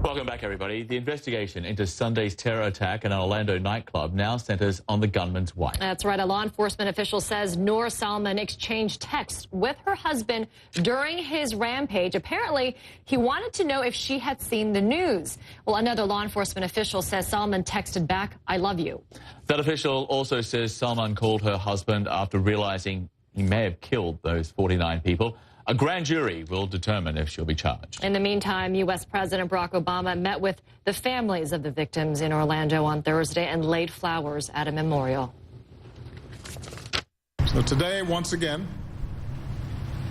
Welcome back, everybody. The investigation into Sunday's terror attack in an Orlando nightclub now centers on the gunman's wife. That's right. A law enforcement official says Noor Salman exchanged texts with her husband during his rampage. Apparently, he wanted to know if she had seen the news. Well, another law enforcement official says Salman texted back, "I love you." That official also says Salman called her husband after realizing he may have killed those 49 people. A grand jury will determine if she'll be charged. In the meantime, U.S. President Barack Obama met with the families of the victims in Orlando on Thursday and laid flowers at a memorial. So today, once again,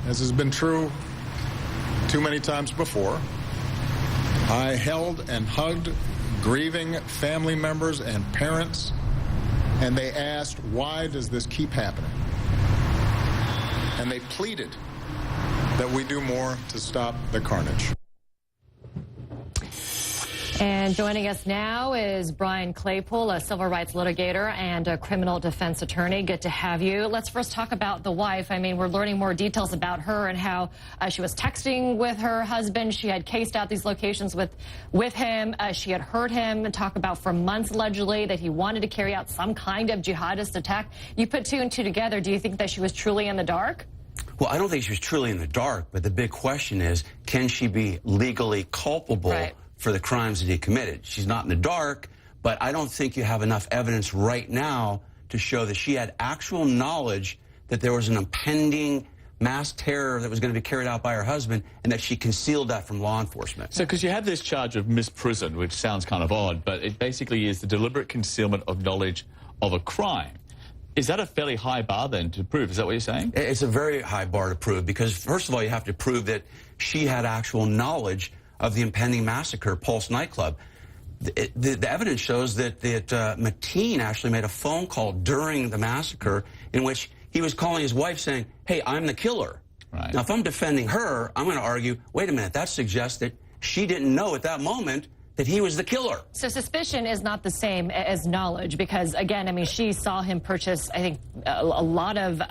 as has been true too many times before, I held and hugged grieving family members and parents, and they asked, why does this keep happening? And they pleaded that we do more to stop the carnage. And joining us now is Brian Claypool, a civil rights litigator and a criminal defense attorney. Good to have you. Let's first talk about the wife. I mean, we're learning more details about her and how she was texting with her husband. She had cased out these locations with him. She had heard him talk about for months, allegedly, that he wanted to carry out some kind of jihadist attack. You put two and two together. Do you think that she was truly in the dark? Well, I don't think she was truly in the dark, but the big question is, can she be legally culpable for the crimes that he committed? She's not in the dark, but I don't think you have enough evidence right now to show that she had actual knowledge that there was an impending mass terror that was going to be carried out by her husband and that she concealed that from law enforcement. So, because you have this charge of misprison, which sounds kind of odd, but it basically is the deliberate concealment of knowledge of a crime. Is that a fairly high bar, then, to prove? Is that what you're saying? It's a very high bar to prove because, first of all, you have to prove that she had actual knowledge of the impending massacre, Pulse nightclub. The evidence shows that Mateen actually made a phone call during the massacre in which he was calling his wife saying, hey, I'm the killer. Right. Now, if I'm defending her, I'm going to argue, wait a minute, that suggests that she didn't know at that moment that he was the killer. So suspicion is not the same as knowledge because, again, I mean, she saw him purchase, I think, a lot of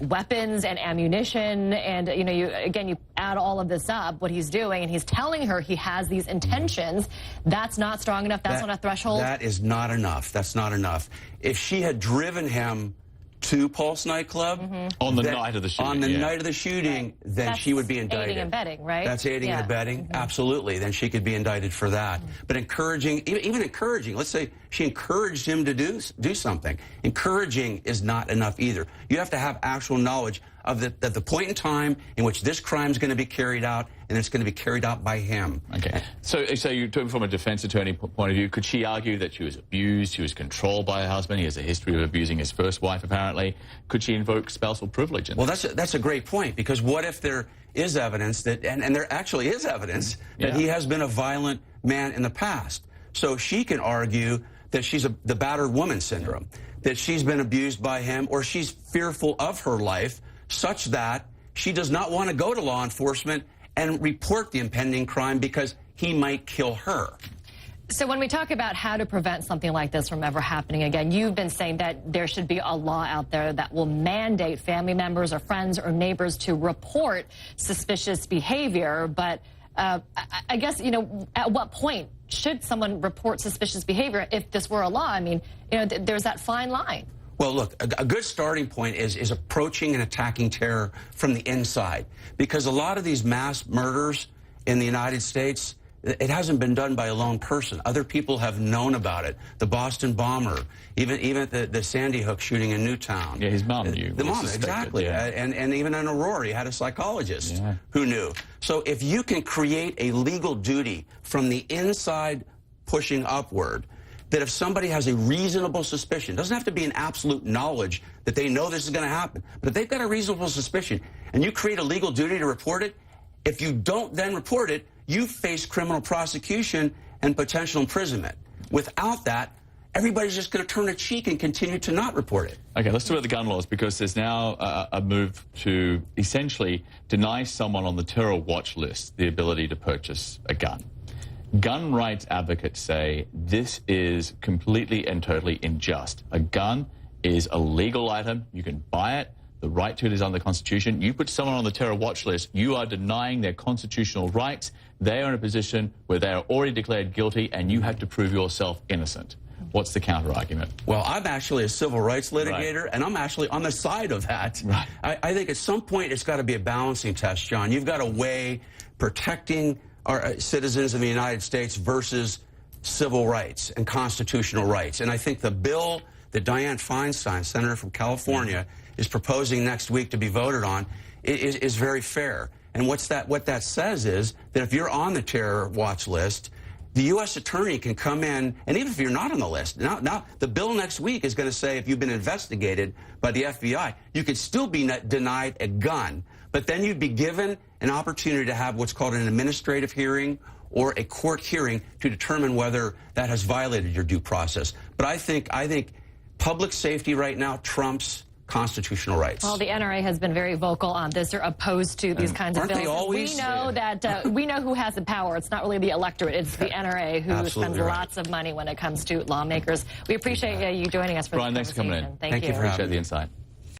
weapons and ammunition. And, you know, you add all of this up, what he's doing, and he's telling her he has these intentions. That's not strong enough. That's not a threshold. That is not enough. That's not enough. If she had driven him to Pulse nightclub on the night of the shooting, night of the shooting, then that's she would be indicted. Aiding and abetting, right? That's aiding and abetting, absolutely. Then she could be indicted for that. But encouraging, even encouraging, let's say she encouraged him to do something. Encouraging is not enough either. You have to have actual knowledge of the point in time in which this crime is going to be carried out, and it's going to be carried out by him. Okay. So you're talking from a defense attorney point of view. Could she argue that she was abused, she was controlled by her husband? He has a history of abusing his first wife, apparently. Could she invoke spousal privilege? Well, that's a great point, because what if there is evidence that, and there actually is evidence, that he has been a violent man in the past? So she can argue that she's the battered woman syndrome, that she's been abused by him, or she's fearful of her life, such that she does not want to go to law enforcement and report the impending crime because he might kill her. So when we talk about how to prevent something like this from ever happening again, you've been saying that there should be a law out there that will mandate family members or friends or neighbors to report suspicious behavior. But I guess, you know, at what point should someone report suspicious behavior if this were a law? I mean, you know, there's that fine line. Well, look, a good starting point is approaching and attacking terror from the inside. Because a lot of these mass murders in the United States, it hasn't been done by a lone person. Other people have known about it. The Boston bomber, even the Sandy Hook shooting in Newtown. Yeah, his mom knew. The mom, exactly. Yeah. And even in Aurora, he had a psychologist who knew. So if you can create a legal duty from the inside pushing upward, that if somebody has a reasonable suspicion, doesn't have to be an absolute knowledge that they know this is going to happen, but if they've got a reasonable suspicion and you create a legal duty to report it, if you don't then report it, you face criminal prosecution and potential imprisonment. Without that, everybody's just going to turn a cheek and continue to not report it. Okay, let's talk about the gun laws, because there's now a move to essentially deny someone on the terror watch list the ability to purchase a gun. Gun rights advocates say this is completely and totally unjust. A gun is a legal item. You can buy it. The right to it is under the Constitution. You put someone on the terror watch list, you are denying their constitutional rights they are in a position where they are already declared guilty and you have to prove yourself innocent. What's the counter-argument? Well, I'm actually a civil rights litigator, and I'm actually on the side of that. Right. I think at some point it's got to be a balancing test, John. You've got to weigh protecting our citizens in the United States versus civil rights and constitutional rights. And I think the bill that Dianne Feinstein, Senator from California, is proposing next week to be voted on is very fair. And what that says is that if you're on the terror watch list, the U.S. attorney can come in, and even if you're not on the list, now the bill next week is going to say if you've been investigated by the FBI, you could still be denied a gun, but then you'd be given an opportunity to have what's called an administrative hearing or a court hearing to determine whether that has violated your due process. But I think public safety right now trumps constitutional rights. Well, the NRA has been very vocal on this. They're opposed to these kinds of bills. Aren't they always? We know that we know who has the power. It's not really the electorate. It's the NRA who spends lots of money when it comes to lawmakers. We appreciate you joining us for Brian, this thanks for coming in. Thank you. Appreciate the insight.